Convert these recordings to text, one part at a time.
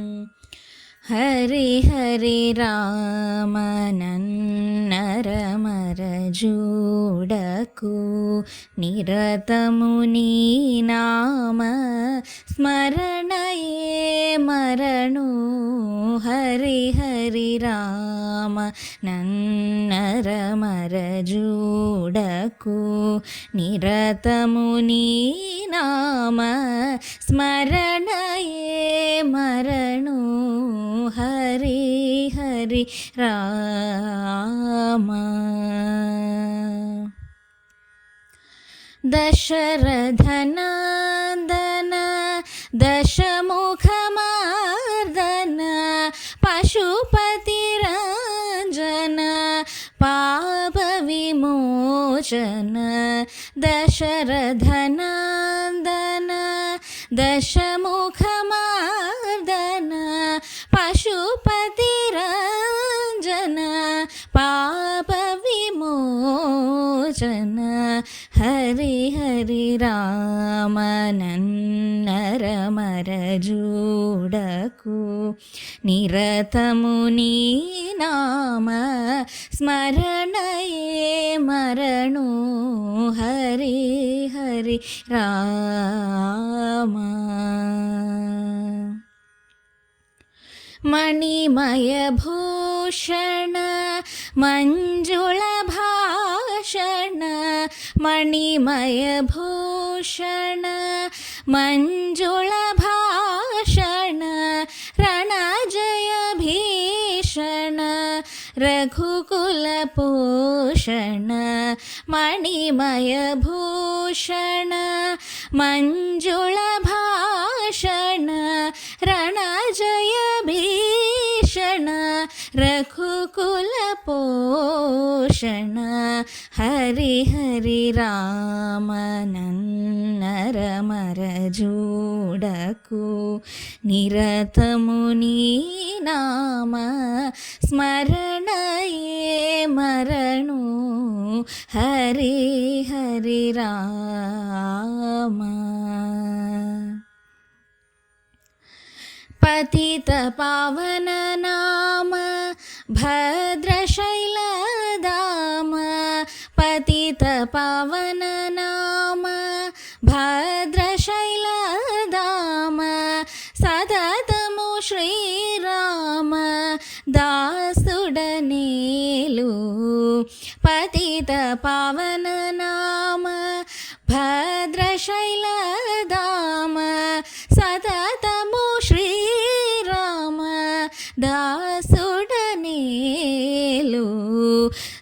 హరి హరి రామ నన్నరమర జూడకు నిరతము నీ నామ స్మరణయే మరణు. హరి హరి రామ నన్నరమర జూడకు నిరతము నీ నామ స్మరణయే మరణు. హరి హరి రామ. దశరథనందన దశముఖమార్దన పశుపతి రంజన పాప విమోచన. దశరథనందన దశముఖమార్దన పశుపతి రంజన పాప విమోచన. హరి హరి రామ నన్నరమర జూడకు నిరతము నీ నామ స్మరణయే మరణు. హరి హరి రామ. మణిమయ భూషణ మంజుళ భాషణ మణిమయ భూషణ మంజుళ భాషణ రణజయ భీషణ రఘుకుల పోషణ. మణిమయ భూషణ మంజుళ భాషణ రణజయ భీషణ రఘుకుల పోషణ. హరి హరి రామ నన్నరమర జూడకు నిరతము నీ నామ స్మరణయే మరణు. హరి హరి రామ. పతిత పావన నామ భద్రశైలధామ పతిత పావన నామ భద్రశైలధామ సతతము శ్రీరామ దాసుడనేలు. పతిత పావన నామ భద్రశైలధామ సతతము శ్రీరామ దాసుడనేలు.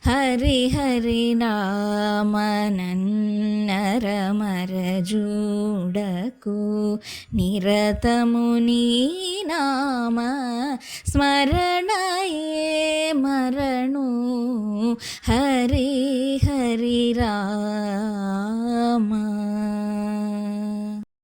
హరి హరి రామ నన్నరమర జూడకు నిరతము నీ నామ స్మరణయే మరణు. హరి హరి రామ.